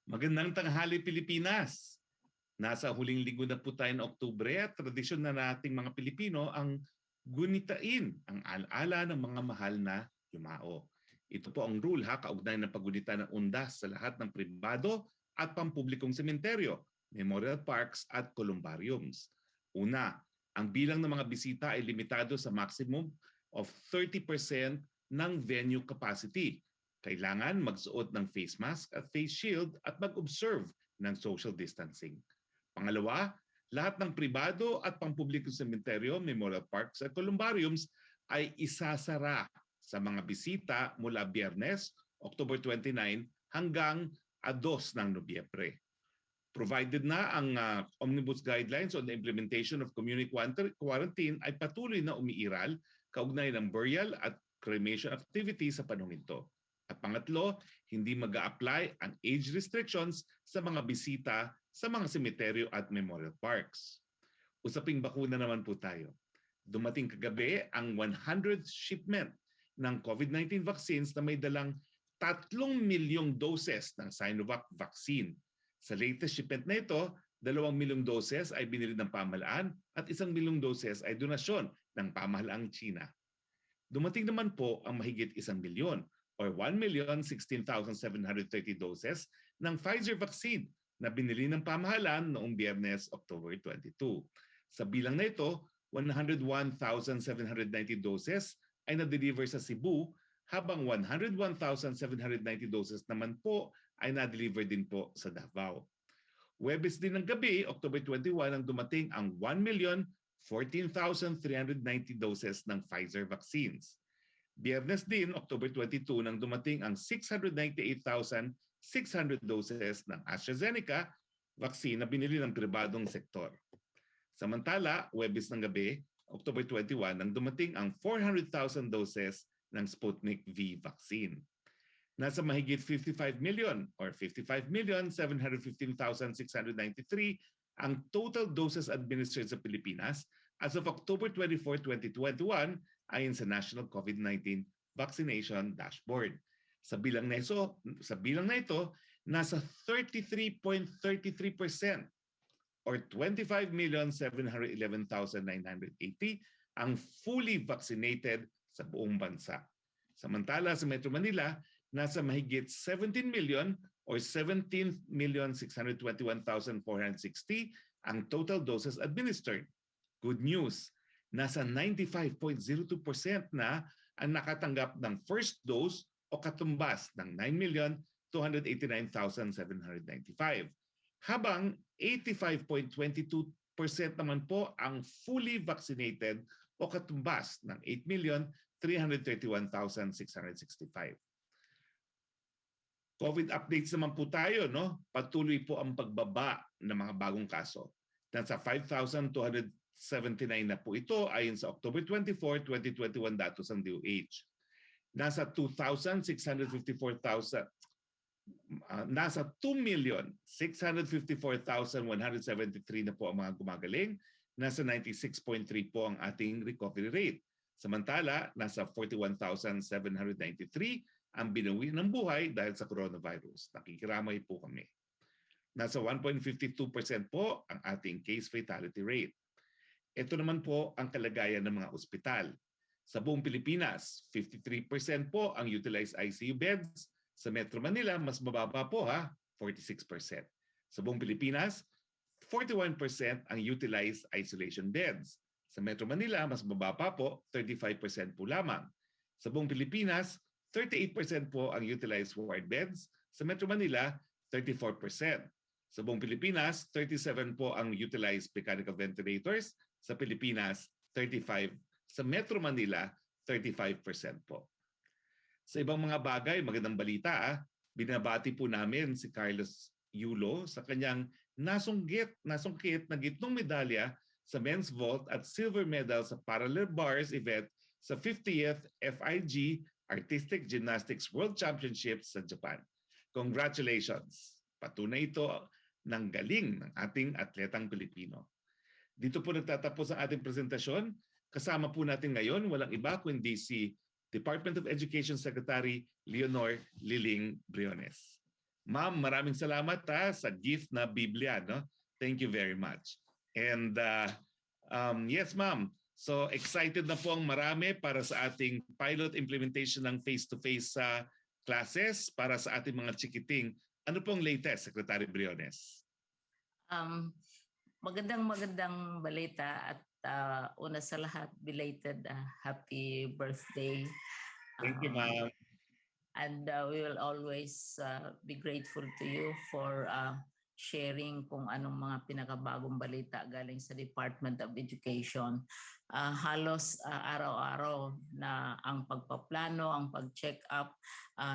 Magandang tanghali Pilipinas! Nasa huling linggo na po tayo ng Oktubre at tradisyon na nating mga Pilipino ang gunitain ang alaala ng mga mahal na yumao. Ito po ang rule kaugnay ng paggunita ng undas sa lahat ng pribado at pampublikong sementeryo, memorial parks at columbariums. Una, ang bilang ng mga bisita ay limitado sa maximum of 30% ng venue capacity. Kailangan magsuot ng face mask at face shield at mag-observe ng social distancing. Pangalawa, lahat ng pribado at pampublikong sementeryo, memorial parks at columbariums ay isasara sa mga bisita mula Biyernes, October 29 hanggang 2 ng Nobyembre. Provided na ang Omnibus Guidelines on the Implementation of Community Quarantine ay patuloy na umiiral kaugnay ng burial at cremation activity sa panahon ito. At pangatlo, hindi mag-a-apply ang age restrictions sa mga bisita sa mga sementeryo at memorial parks. Usaping bakuna naman po tayo. Dumating kagabi ang 100th shipment ng COVID-19 vaccines na may dalang 3 milyong doses ng Sinovac vaccine. Sa latest shipment na ito, 2 milyong doses ay binili ng pamahalaan at 1 milyong doses ay donasyon ng pamahalaang China. Dumating naman po ang mahigit 1 milyon or 1,016,730 doses ng Pfizer vaccine na binili ng pamahalaan noong Biyernes, October 22. Sa bilang na ito, 101,790 doses ay na-deliver sa Cebu habang 101,790 doses naman po ay na-deliver din po sa Davao. Huwebes din ng gabi, October 21, ang dumating ang 1,014,390 doses ng Pfizer vaccines. Biyernes din, October 22, nang dumating ang 698,600 doses ng AstraZeneca vaccine na binili ng pribadong sektor. Samantala, Huwebes ng gabi, October 21, nang dumating ang 400,000 doses ng Sputnik V vaccine. Nasa mahigit 55 million or 55,715,693 ang total doses administered sa Pilipinas as of October 24, 2021 ayon sa National COVID-19 Vaccination Dashboard. Sa bilang na ito, nasa 33.33% or 25,711,980 ang fully vaccinated sa buong bansa. Samantala sa Metro Manila, nasa mahigit 17 million or 17,621,460 ang total doses administered. Good news, nasa 95.02% na ang nakatanggap ng first dose o katumbas ng 9,289,795. Habang 85.22% naman po ang fully vaccinated o katumbas ng 8,331,665. COVID updates naman po tayo, no? Patuloy po ang pagbaba ng mga bagong kaso. Nasa 5,279 na po ito ayon sa October 24, 2021 datos ng DOH. Nasa 2,654,173 na po ang mga gumagaling. Nasa 96.3 po ang ating recovery rate. Samantala, nasa 41,793 ang binawi ng buhay dahil sa coronavirus. Nakikiramay po kami. Nasa 1.52% po ang ating case fatality rate. Ito naman po ang kalagayan ng mga ospital. Sa buong Pilipinas, 53% po ang utilized ICU beds. Sa Metro Manila, mas mababa po 46%. Sa buong Pilipinas, 41% ang utilized isolation beds. Sa Metro Manila, mas mababa po, 35% po lamang. Sa buong Pilipinas, 38% po ang utilized ward beds. Sa Metro Manila, 34%. Sa buong Pilipinas, 37 po ang utilized mechanical ventilators. Sa Pilipinas, 35. Sa Metro Manila, 35% po. Sa ibang mga bagay, magandang balita, binabati po namin si Carlos Yulo sa kanyang nasungkit na gitnong medalya sa men's vault at silver medal sa parallel bars event sa 50th FIG Artistic Gymnastics World Championships sa Japan. Congratulations! Patunay ito ng galing ng ating atletang Pilipino. Dito po nagtatapos ang ating presentasyon. Kasama po natin ngayon walang iba kundi si Department of Education Secretary Leonor Liling Briones. Ma'am, maraming salamat sa gift na Biblia. No? Thank you very much. And yes, ma'am. So excited na po ang marami para sa ating pilot implementation ng face-to-face classes para sa ating mga chikiting. Ano pong latest, Secretary Briones? Magandang balita at una sa lahat, belated happy birthday. Thank you, ma'am. And we will always be grateful to you for sharing kung anong mga pinakabagong balita galing sa Department of Education. Halos araw-araw na ang pagpaplano, ang pag-check up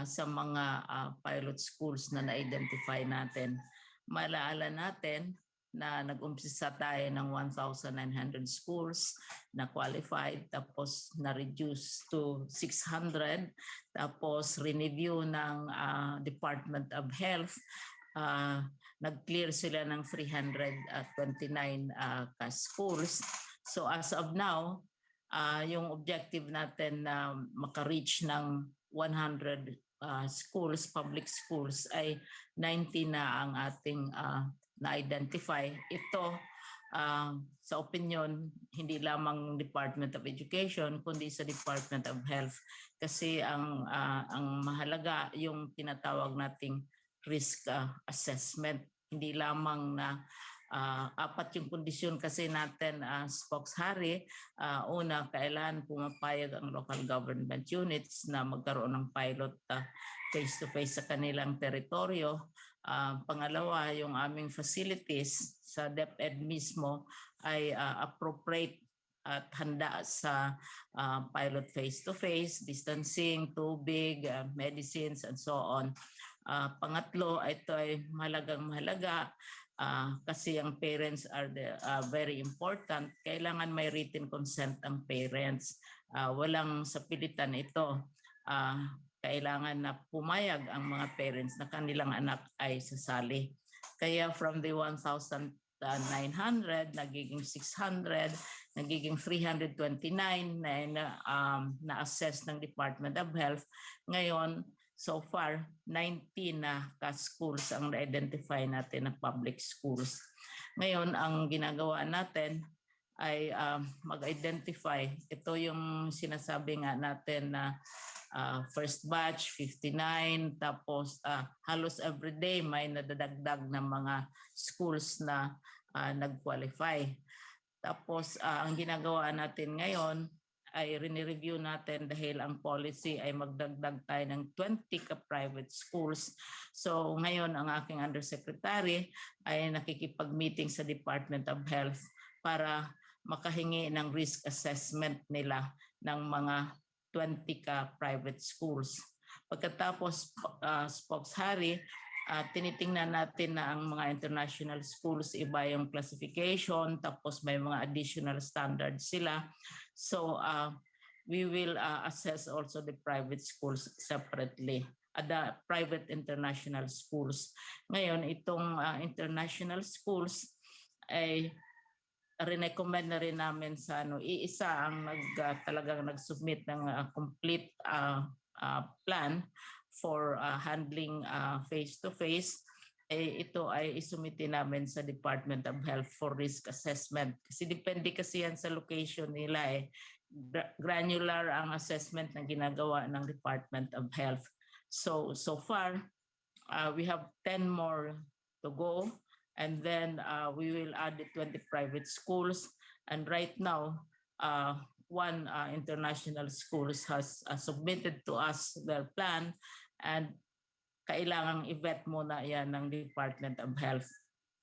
sa mga pilot schools na na-identify natin. Malaala natin na nag-umpisa tayo ng 1,900 schools na qualified, tapos na-reduce to 600, tapos re-review ng Department of Health, nag-clear sila ng 329 schools. So as of now, yung objective natin na maka-reach ng 100 schools, public schools, ay 90 na ang ating na-identify. Ito, sa opinion, hindi lamang Department of Education, kundi sa Department of Health. Kasi ang mahalaga yung tinatawag nating risk assessment. Hindi lamang na apat yung kondisyon kasi natin, Spokeshari. Una, kailan pumapayag ang local government units na magkaroon ng pilot face-to-face sa kanilang teritoryo. Pangalawa, yung aming facilities sa DepEd mismo ay appropriate at handa sa pilot face-to-face, distancing, tubig, medicines, and so on. Pangatlo, ito ay mahalaga kasi ang parents are very important. Kailangan may written consent ang parents. Walang sapilitan ito. Kailangan na pumayag ang mga parents na kanilang anak ay sasali. Kaya from the 1,900, nagiging 600, nagiging 329 na-assess ng Department of Health. Ngayon, so far, 19 na ka-schools ang na-identify natin na public schools. Ngayon, ang ginagawa natin ay mag-identify. Ito yung sinasabi nga natin na first batch, 59, tapos halos everyday may nadadagdag ng mga schools na nag-qualify. Tapos ang ginagawa natin ngayon ay rinireview natin dahil ang policy ay magdagdag tayo ng 20 ka-private schools. So ngayon ang aking undersecretary ay nakikipag-meeting sa Department of Health para makahingi ng risk assessment nila ng mga 20 ka-private schools. Pagkatapos Spokeshari, tinitingnan natin na ang mga international schools iba yung classification, tapos may mga additional standards sila. So we will assess also the private schools separately, the private international schools. Ngayon, itong international schools ay recommend na rin namin sa iisa ang talagang nag-submit ng complete plan for handling face-to-face. Ito ay isumiti namin sa Department of Health for risk assessment. Kasi depende kasi yan sa location nila granular ang assessment na ginagawa ng Department of Health. So far, we have 10 more to go. And then we will add the 20 private schools. And right now, one international schools has submitted to us their plan, and kailangang i-vet muna yan ng Department of Health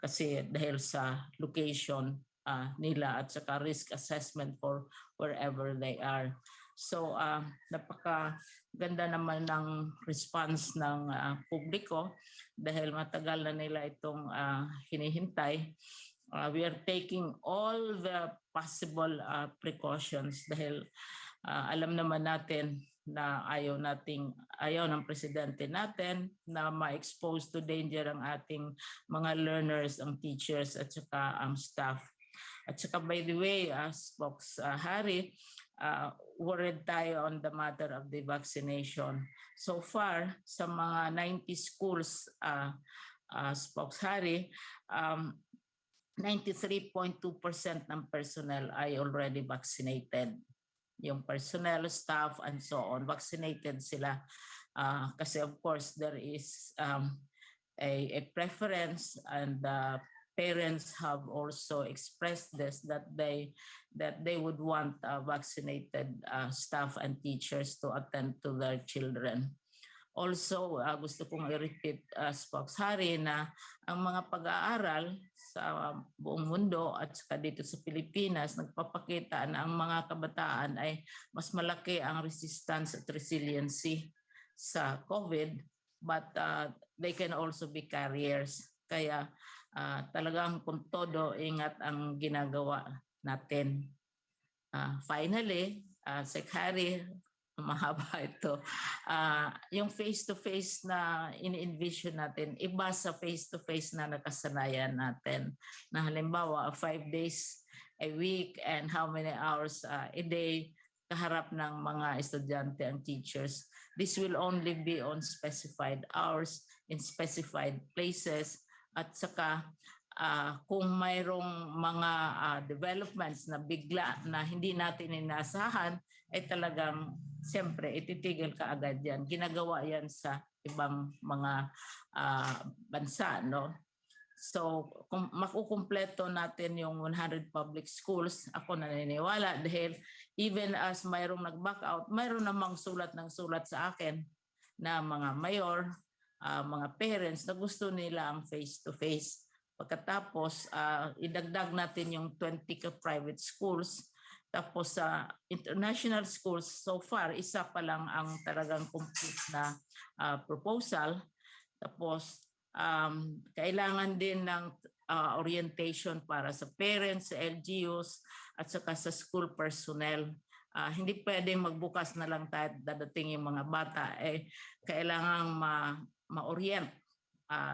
kasi dahil sa location nila at saka risk assessment for wherever they are. So napakaganda naman ng response ng publiko dahil matagal na nila itong hinihintay. We are taking all the possible precautions dahil alam naman natin na ayaw ng presidente natin na ma-expose to danger ang ating mga learners, ang teachers at saka ang staff. At saka by the way, Spokeshari, worried tayo on the matter of the vaccination. So far, sa mga 90 schools, Spokeshari, 93.2% ng personnel ay already vaccinated. Yung personnel, staff, and so on, vaccinated sila. Kasi of course, there is a preference, and parents have also expressed this, that they would want vaccinated staff and teachers to attend to their children. Also, gusto kong i-repeat, Spokeshari, na ang mga pag-aaral sa buong mundo at saka dito sa Pilipinas nagpapakita na ang mga kabataan ay mas malaki ang resistance at resiliency sa COVID, but they can also be carriers. Kaya talagang kung todo ingat ang ginagawa natin. Finally, Secretary, mahaba ito. Yung face-to-face na ini-envision natin, iba sa face-to-face na nakasanayan natin. Na halimbawa, 5 days a week and how many hours a day kaharap ng mga estudyante and teachers. This will only be on specified hours in specified places, at saka kung mayroong mga developments na bigla na hindi natin inasahan, ay talagang siyempre ititigil ka agad yan. Ginagawa yan sa ibang mga bansa, no? So kung makukumpleto natin yung 100 public schools, ako naniniwala dahil even as mayroong nag-back out, mayroon namang sulat ng sulat sa akin na mga mayor, mga parents na gusto nila ang face-to-face. Pagkatapos, idagdag natin yung 20 private schools. Tapos sa international schools, so far, isa pa lang ang talagang complete na proposal. Tapos, kailangan din ng orientation para sa parents, sa LGUs, at saka sa school personnel. Hindi pwedeng magbukas na lang tayo dadating yung mga bata. Kailangan ma-orient,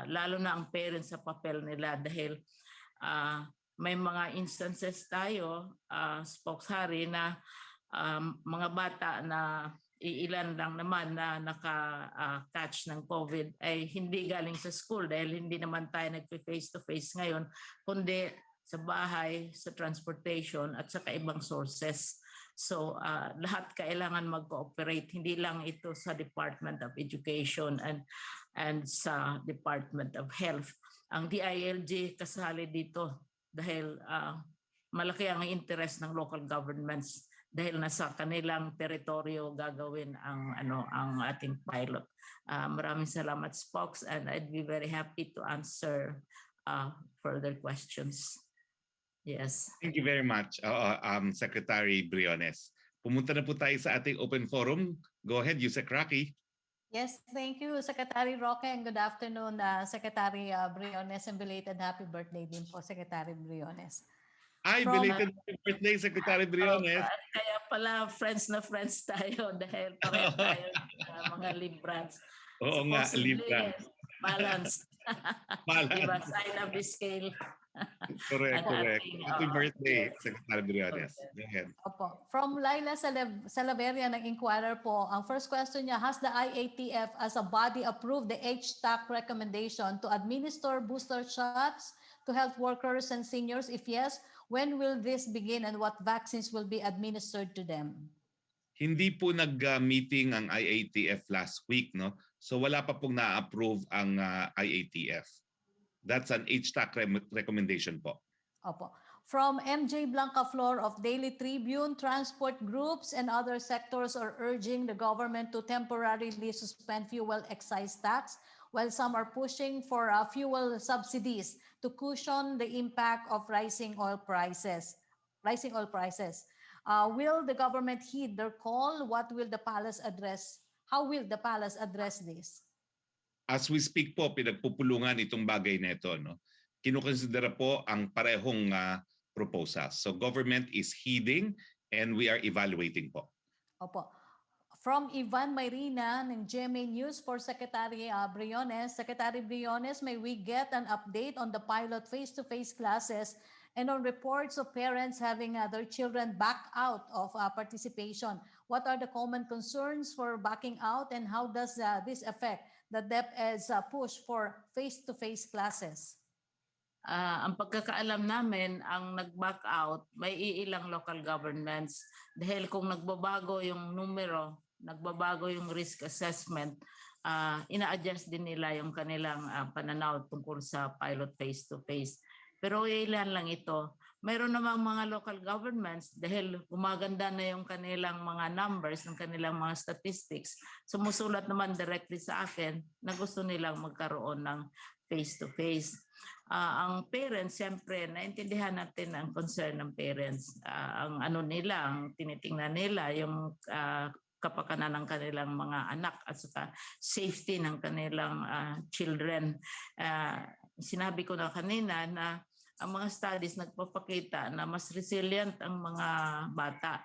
lalo na ang parents sa papel nila dahil may mga instances tayo, Spokeshari, na mga bata na iilan lang naman na naka-catch ng COVID ay hindi galing sa school dahil hindi naman tayo nag-face-to-face ngayon, kundi sa bahay, sa transportation at sa ibang sources. So lahat kailangan mag-cooperate, hindi lang ito sa Department of Education and sa Department of Health. Ang DILG kasali dito dahil malaki ang interest ng local governments dahil nasa kanilang teritoryo gagawin ang ating pilot. Maraming salamat, Spokes, and I'd be very happy to answer further questions. Yes. Thank you very much, Secretary Briones. Pumunta na po tayo sa ating open forum. Go ahead, Yusek Rocky. Yes, thank you, Secretary Roque, and good afternoon, Secretary Briones, and belated happy birthday din po, Secretary Briones. Belated happy birthday, Secretary Briones. Kaya pala friends na friends tayo dahil pareho tayo mga Librans. Oo nga, Libra. Balanced. Diba, sign of the scale. Correct. Happy birthday, Secretary Briones. Go ahead. Opo. From Laila Salaveria ng Inquirer po, ang first question niya, has the IATF as a body approved the HTAC recommendation to administer booster shots to health workers and seniors? If yes, when will this begin and what vaccines will be administered to them? Hindi po nag-meeting ang IATF last week, no? So wala pa pong na-approve ang IATF. That's an HTAC recommendation po. Opo. From MJ Blancaflor of Daily Tribune, transport groups and other sectors are urging the government to temporarily suspend fuel excise tax, while some are pushing for fuel subsidies to cushion the impact of rising oil prices. Will the government heed their call? What will the palace address? How will the palace address this? As we speak po, pinagpupulungan itong bagay na ito, no? Kinukonsidera po ang parehong proposals. So government is heeding and we are evaluating po. Opo. From Ivan Mayrina ng GMA News for Secretary Briones. Secretary Briones, may we get an update on the pilot face-to-face classes and on reports of parents having their children back out of participation? What are the common concerns for backing out, and how does this affect the DepEd's push for face-to-face classes? Ang pagkakaalam namin, ang nag-back out, may iilang local governments. Dahil kung nagbabago yung numero, nagbabago yung risk assessment, ina-adjust din nila yung kanilang pananaw tungkol sa pilot face-to-face. Pero ilan lang ito. Mayroon namang mga local governments, dahil gumaganda na yung kanilang mga numbers, ng kanilang mga statistics, sumusulat naman directly sa akin na gusto nilang magkaroon ng face-to-face. Ang parents, siyempre, naintindihan natin ang concern ng parents. Ang ano nila, ang tinitingnan nila, yung kapakanan ng kanilang mga anak at saka safety ng kanilang children. Sinabi ko na kanina na ang mga studies nagpapakita na mas resilient ang mga bata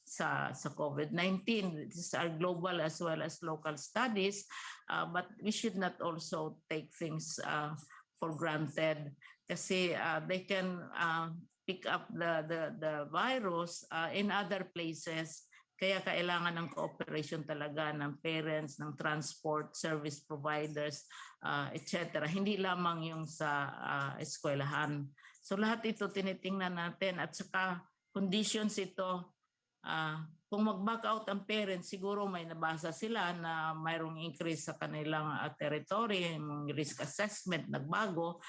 sa COVID-19. These are global as well as local studies, but we should not also take things for granted kasi they can pick up the virus in other places. Kaya kailangan ng cooperation talaga ng parents, ng transport service providers, etc. Hindi lamang yung sa eskwelahan. So lahat ito tinitingnan natin, at saka conditions ito. Kung mag-back out ang parents, siguro may nabasa sila na mayroong increase sa kanilang territory, yung risk assessment nagbago,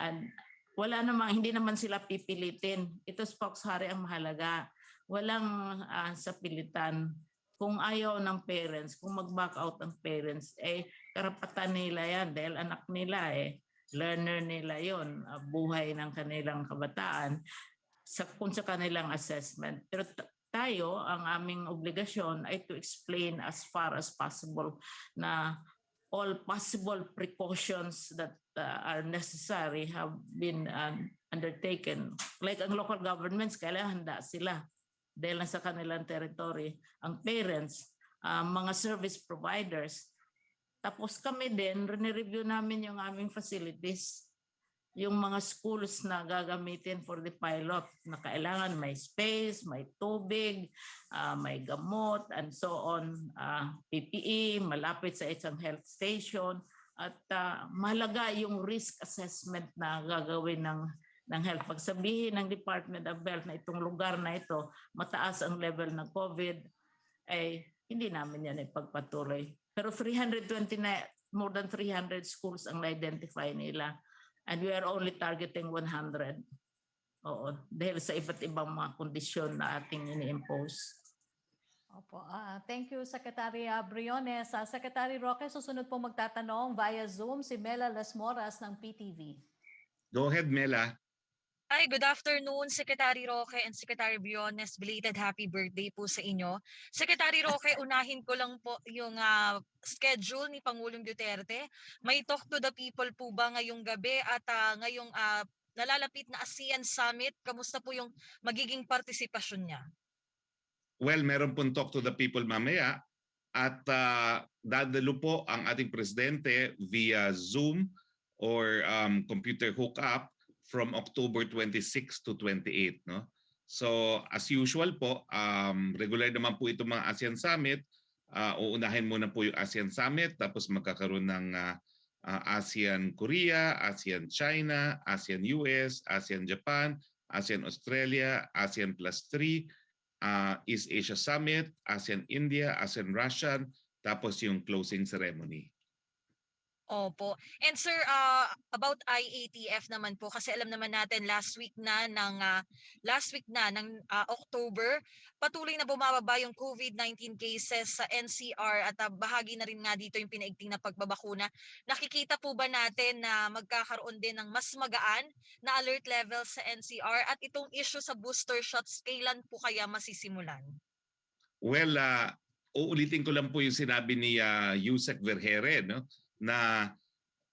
and wala namang, hindi naman sila pipilitin. Ito, spokeshari ang mahalaga. Walang sa pilitan. Kung ayaw ng parents, kung mag-back out ang parents, karapatan nila yan dahil anak nila learner nila yon, buhay ng kanilang kabataan kung sa kanilang assessment. Pero tayo, ang aming obligasyon ay to explain as far as possible na all possible precautions that are necessary have been undertaken. Like ang local governments, kailangan handa sila dahil nasa kanilang territory. Ang parents, mga service providers. Tapos kami din, rinireview namin yung aming facilities. Yung mga schools na gagamitin for the pilot na kailangan may space, may tubig, may gamot, and so on, PPE, malapit sa isang health station, at mahalaga yung risk assessment na gagawin ng health. Pag sabihin ng Department of Health na itong lugar na ito, mataas ang level ng COVID, hindi namin yan ipagpatuloy. Pero 329, more than 300 schools ang na-identify nila. And we are only targeting 100. Oo, dahil sa iba't ibang mga kondisyon na ating ini-impose. Opo. Thank you, Secretary Briones. Secretary Roque, susunod po magtatanong via Zoom si Mela Las Moras ng PTV. Go ahead, Mela. Hi, good afternoon, Secretary Roque and Secretary Briones. Belated happy birthday po sa inyo. Secretary Roque, unahin ko lang po yung schedule ni Pangulong Duterte. May talk to the people po ba ngayong gabi at ngayong nalalapit na ASEAN Summit? Kamusta po yung magiging partisipasyon niya? Well, meron pong talk to the people mamaya at dadalo po ang ating presidente via Zoom or computer hookup from October 26 to 28, no? So as usual po, regular naman po itong mga ASEAN Summit. Uunahin muna po yung ASEAN Summit, tapos magkakaroon ng ASEAN Korea, ASEAN China, ASEAN US, ASEAN Japan, ASEAN Australia, ASEAN Plus 3, East Asia Summit, ASEAN India, ASEAN Russia, tapos yung closing ceremony. Opo. And sir, about IATF naman po, kasi alam naman natin last week na ng October, patuloy na bumababa yung COVID-19 cases sa NCR at bahagi na rin nga dito yung pinaigting na pagbabakuna. Nakikita po ba natin na magkakaroon din ng mas magaan na alert level sa NCR, at itong issue sa booster shots, kailan po kaya masisimulan? Well, uulitin ko lang po yung sinabi ni Yusek Vergere, no? Na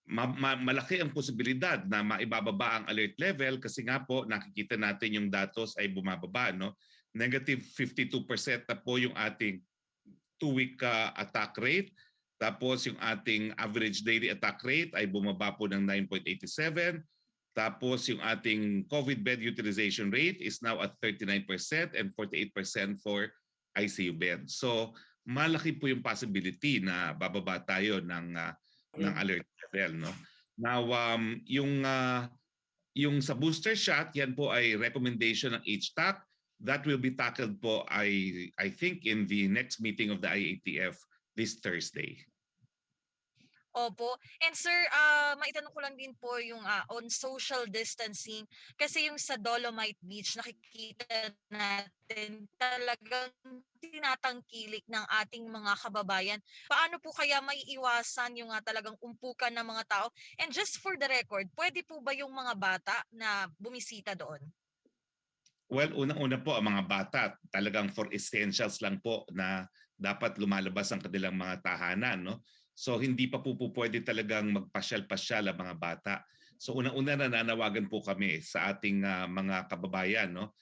malaki ang posibilidad na maibababa ang alert level kasi nga po nakikita natin yung datos ay bumababa, no? Negative 52% na po yung ating 2-week attack rate. Tapos yung ating average daily attack rate ay bumaba po ng 9.87. Tapos yung ating COVID bed utilization rate is now at 39% and 48% for ICU bed. So malaki po yung possibility na bababa tayo ng alert level, no? Now yung sa booster shot, yan po ay recommendation ng HTAC. That will be tackled po I think in the next meeting of the IATF this Thursday. Opo. And sir, maitanong ko lang din po yung on social distancing. Kasi yung sa Dolomite Beach, nakikita natin talagang tinatangkilik ng ating mga kababayan. Paano po kaya maiiwasan yung talagang umpukan ng mga tao? And just for the record, pwede po ba yung mga bata na bumisita doon? Well, unang-una po ang mga bata, talagang for essentials lang po na dapat lumalabas ang kanilang mga tahanan, no? So hindi pa po pwede talagang magpasyal-pasyal ang mga bata. So unang-una nananawagan po kami sa ating mga kababayan, no?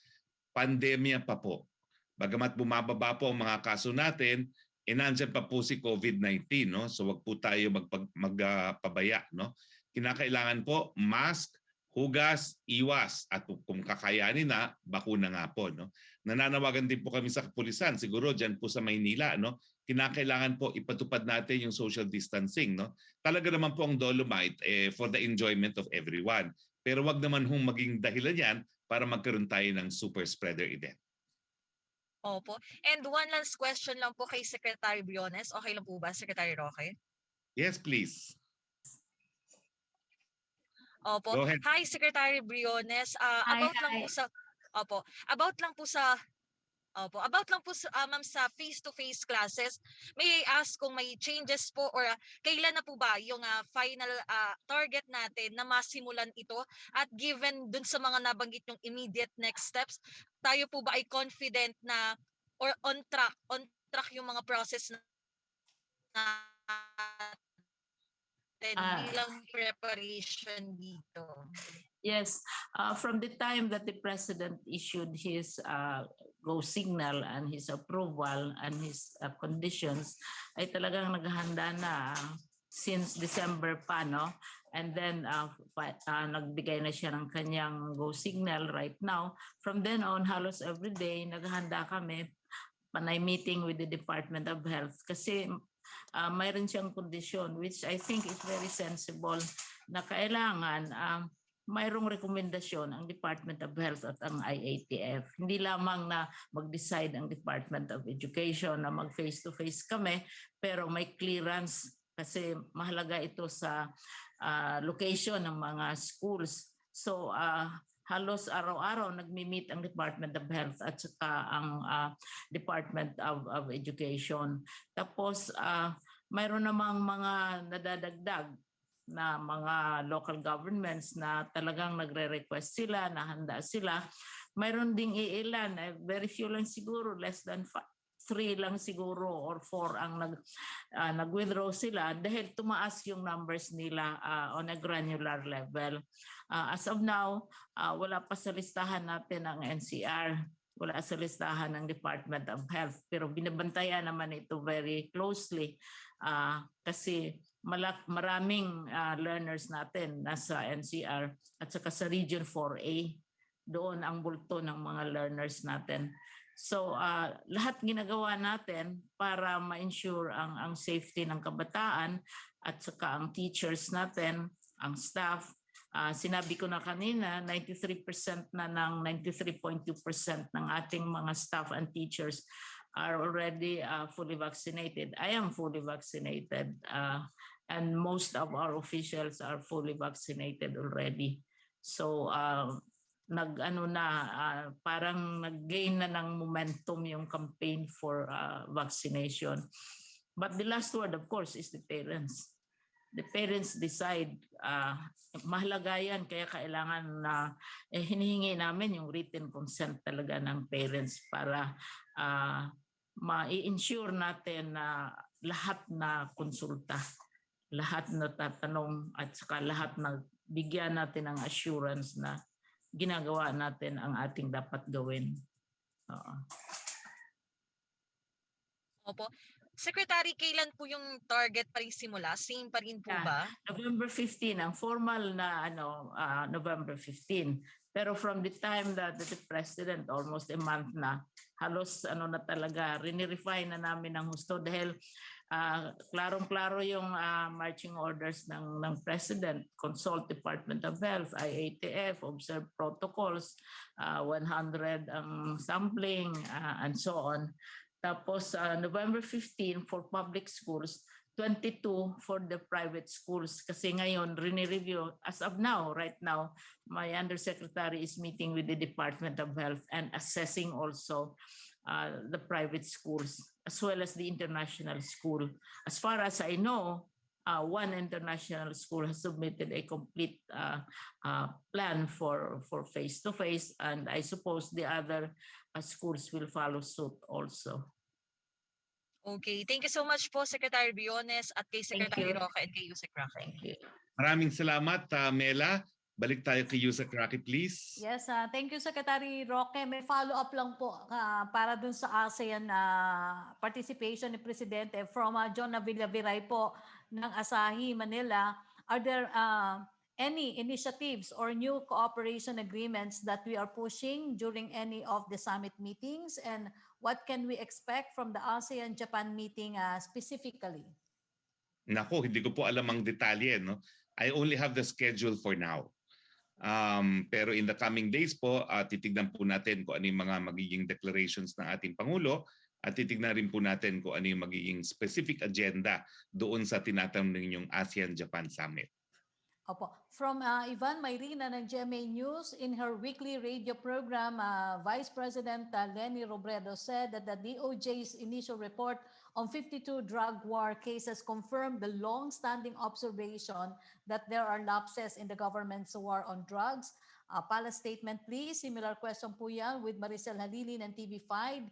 Pandemya pa po. Bagamat bumababa po ang mga kaso natin, nandiyan pa po si COVID-19, no? So wag po tayo magpabaya, no? Kinakailangan po mask, hugas, iwas, at kung kakayanin na, bakuna nga po, no? Nananawagan din po kami sa kapulisan, siguro diyan po sa Maynila, no? Kinakailangan po ipatupad natin yung social distancing, no? Talaga naman po ang Dolomite for the enjoyment of everyone. Pero wag naman hong maging dahilan yan para magkaroon tayo ng super spreader event. Opo. And one last question lang po kay Secretary Briones. Okay lang po ba, Secretary Roque? Yes, please. Opo. Go ahead. Hi, Secretary Briones. About lang po sa ma'am sa face-to-face classes. May I ask kung may changes po or kailan na po ba yung final target natin na masimulan ito, at given dun sa mga nabanggit yung immediate next steps, tayo po ba ay confident na or on track yung mga process natin bilang preparation dito? Yes, from the time that the president issued his go signal and his approval and his conditions, ay talagang naghahanda na since December pa, no? And then nagbigay na siya ng kanyang go signal right now. From then on, halos every day naghahanda kami, panay meeting with the Department of Health kasi mayroon siyang kondisyon which I think is very sensible na kailangan mayroong rekomendasyon ang Department of Health at ang IATF. Hindi lamang na mag-decide ang Department of Education na mag-face-to-face kami, pero may clearance kasi mahalaga ito sa location ng mga schools. So halos araw-araw nagmi-meet ang Department of Health at saka ang Department of Education. Tapos mayroon namang mga nadadagdag na mga local governments na talagang nagre-request sila, na handa sila. Mayroon ding iilan, very few lang siguro, less than 3 lang siguro or 4 ang nag-withdraw sila dahil tumaas yung numbers nila on a granular level. As of now, wala pa sa listahan natin ang NCR, wala sa listahan ng Department of Health, pero binabantayan naman ito very closely kasi maraming learners natin nasa NCR at saka sa Region 4A, doon ang bulto ng mga learners natin. So lahat ginagawa natin para ma-ensure ang safety ng kabataan at saka ang teachers natin, ang staff. Sinabi ko na kanina, 93% na ng 93.2% ng ating mga staff and teachers are already fully vaccinated. I am fully vaccinated. And most of our officials are fully vaccinated already. So parang nag-gain na ng momentum yung campaign for vaccination. But the last word, of course, is the parents. The parents decide. Mahalaga yan, kaya kailangan na hinihingi namin yung written consent talaga ng parents para ma-ensure natin na lahat na konsulta, lahat na tatanong at saka lahat na bigyan natin ng assurance na ginagawa natin ang ating dapat gawin. Opo. Secretary, kailan po yung target pa rin simula? Same pa rin po Yeah. ba? November 15, ang formal na November 15. Pero from the time that the president, almost a month na, halos na talaga, rinirefine na namin ng husto dahil klarong-klaro yung marching orders ng president, consult Department of Health, IATF, observe protocols, 100 ang sampling, and so on. Tapos November 15 for public schools, 22 for the private schools. Kasi ngayon, rini-review, as of now, right now, my undersecretary is meeting with the Department of Health and assessing also the private schools as well as the international school. As far as I know, one international school has submitted a complete plan for face-to-face, and I suppose the other schools will follow suit also. Okay. Thank you so much po, Secretary Briones at kay Thank Secretary you. Roque and kay Yusek Roque. Thank you. Maraming salamat, Mela. Balik tayo kay Yusek Roque, please. Yes, thank you Secretary Roque. May follow-up lang po para dun sa ASEAN participation ni Presidente from John Villaviray po ng Asahi, Manila. Are there any initiatives or new cooperation agreements that we are pushing during any of the summit meetings? And what can we expect from the ASEAN-Japan meeting specifically? Nako, hindi ko po alam ang detalye. No? I only have the schedule for now. Pero in the coming days po, titignan po natin kung ano yung mga magiging declarations ng ating Pangulo at titignan rin po natin kung ano yung magiging specific agenda doon sa tinatanong ninyong ASEAN-Japan Summit. Opo. From Ivan Mayrina ng GMA News, in her weekly radio program, Vice President Leni Robredo said that the DOJ's initial report on 52 drug war cases confirmed the long-standing observation that there are lapses in the government's war on drugs. Pala statement please. Similar question po yan with Maricel Halili ng TV5.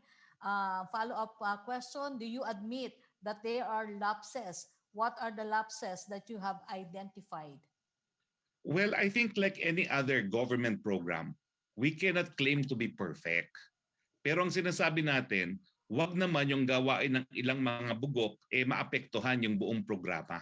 Follow-up question, do you admit that there are lapses? What are the lapses that you have identified? Well, I think like any other government program, we cannot claim to be perfect. Pero ang sinasabi natin, wag naman yung gawain ng ilang mga bugok maapektuhan yung buong programa.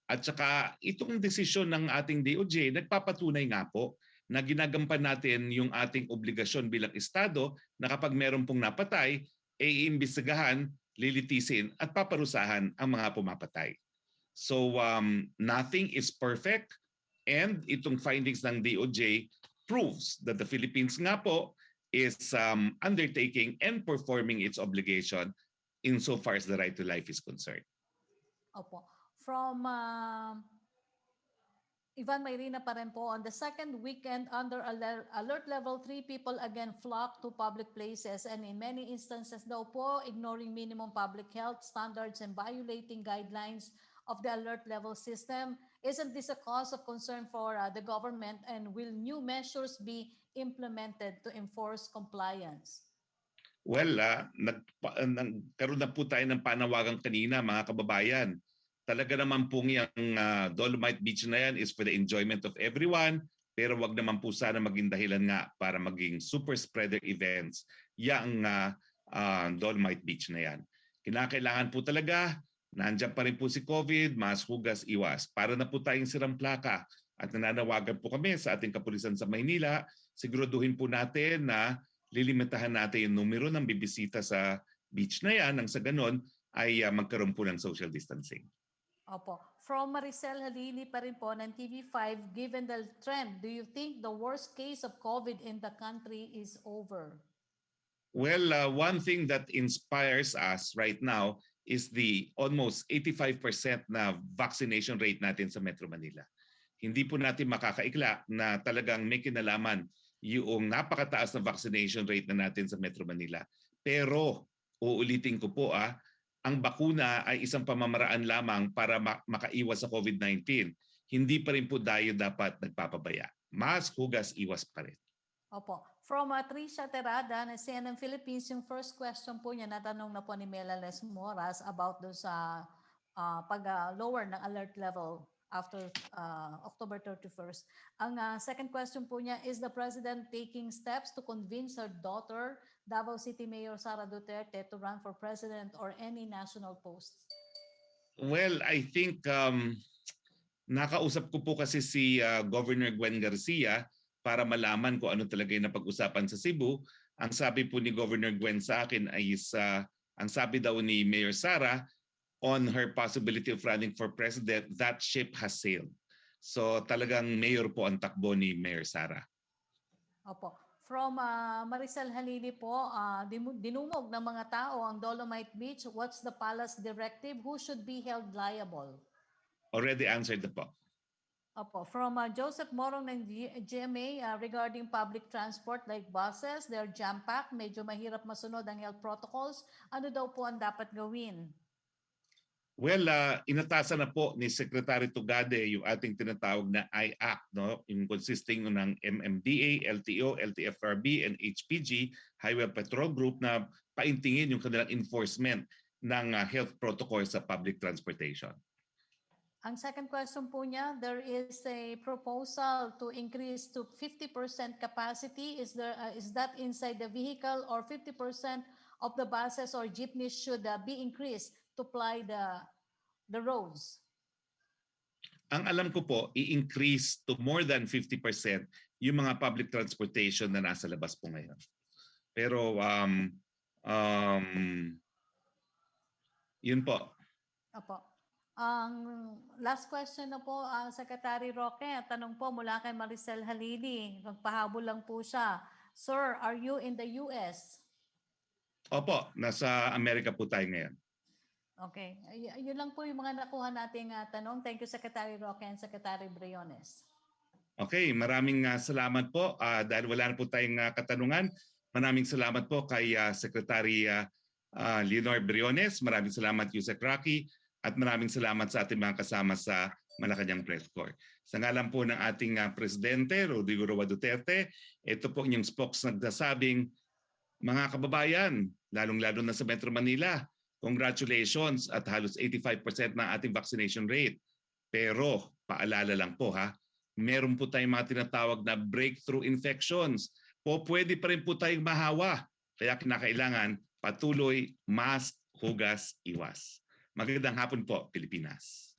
At saka itong desisyon ng ating DOJ, nagpapatunay nga po na ginagampan natin yung ating obligasyon bilang Estado na kapag meron pong napatay, iimbestigahan, lilitisin at paparusahan ang mga pumapatay. So nothing is perfect. And itong findings ng DOJ proves that the Philippines nga po is undertaking and performing its obligation insofar as the right to life is concerned. Opo. From Ivan Mayrina pa rin po, on the second weekend under alert level 3, people again flock to public places and in many instances daw po ignoring minimum public health standards and violating guidelines of the alert level system. Isn't this a cause of concern for the government, and will new measures be implemented to enforce compliance? Well, nagkaroon na po tayo ng panawagan kanina mga kababayan. Talaga naman po yung Dolomite Beach na yan is for the enjoyment of everyone, pero wag naman po sana maging dahilan nga para maging super spreader events yung Dolomite Beach na yan. Kinakailangan po talaga, nandiyan pa rin po si COVID, mas hugas, iwas. Para na po tayong sirang plaka at nananawagan po kami sa ating kapulisan sa Maynila, siguraduhin po natin na lilimitahan natin yung numero ng bibisita sa beach na yan nang sa ganon ay magkaroon po ng social distancing. Opo. From Maricel Halili pa rin po ng TV5, given the trend, do you think the worst case of COVID in the country is over? Well, one thing that inspires us right now is the almost 85% na vaccination rate natin sa Metro Manila. Hindi po natin makakaikla na talagang may kinalaman yung napakataas na vaccination rate na natin sa Metro Manila. Pero uulitin ko po ang bakuna ay isang pamamaraan lamang para makaiwas sa COVID-19. Hindi pa rin po tayo dapat nagpapabaya. Mas hugas, iwas pa rin. Opo. From Trisha Terada na CNN Philippines, yung first question po niya, natanong na po ni Mela Les Moras about doon sa pag-lower ng alert level after October 31st. Ang second question po niya, is the President taking steps to convince her daughter, Davao City Mayor Sara Duterte, to run for President or any national post? Well, I think nakausap ko po kasi si Governor Gwen Garcia para malaman kung ano talaga yung napag-usapan sa Cebu. Ang sabi po ni Governor Gwen sa akin ay ang sabi daw ni Mayor Sara, on her possibility of running for president, that ship has sailed. So talagang mayor po ang takbo ni Mayor Sara. Opo. From Maricel Halili po, dinumog ng mga tao ang Dolomite Beach. What's the palace directive? Who should be held liable? Already answered na po. Opo. From Joseph Morong ng GMA, regarding public transport like buses, they're jam-packed, medyo mahirap masunod ang health protocols. Ano daw po ang dapat gawin? Well, inatasan na po ni Secretary Tugade yung ating tinatawag na I-Act, no? Yung consisting ng MMDA, LTO, LTFRB, and HPG, Highway Patrol Group, na paintingin yung kanilang enforcement ng health protocol sa public transportation. Ang second question po niya, there is a proposal to increase to 50% capacity. Is that inside the vehicle, or 50% of the buses or jeepneys should be increased to ply the roads? Ang alam ko po, i-increase to more than 50% yung mga public transportation na nasa labas po ngayon. Pero yun po. Opo. Ang last question na po, Secretary Roque, tanong po mula kay Maricel Halili. Magpahabol lang po siya. Sir, are you in the US? Opo, nasa Amerika po tayo ngayon. Okay. Yun lang po yung mga nakuha nating tanong. Thank you, Secretary Roque and Secretary Briones. Okay, maraming salamat po. Dahil wala na po tayong katanungan, maraming salamat po kay Secretary Leonor Briones. Maraming salamat, Yusek Rocky. At maraming salamat sa ating mga kasama sa Malacanang Press Corps. Sa ngalan po ng ating Presidente, Rodrigo Roa Duterte, ito po inyong spokes nagsasabing, mga kababayan, lalong-lalo na sa Metro Manila, congratulations at halos 85% na ating vaccination rate. Pero paalala lang po meron po tayong mga tinatawag na breakthrough infections. Pwede pa rin po tayong mahawa. Kaya kinakailangan patuloy, mask, hugas, iwas. Magandang hapon po, Pilipinas.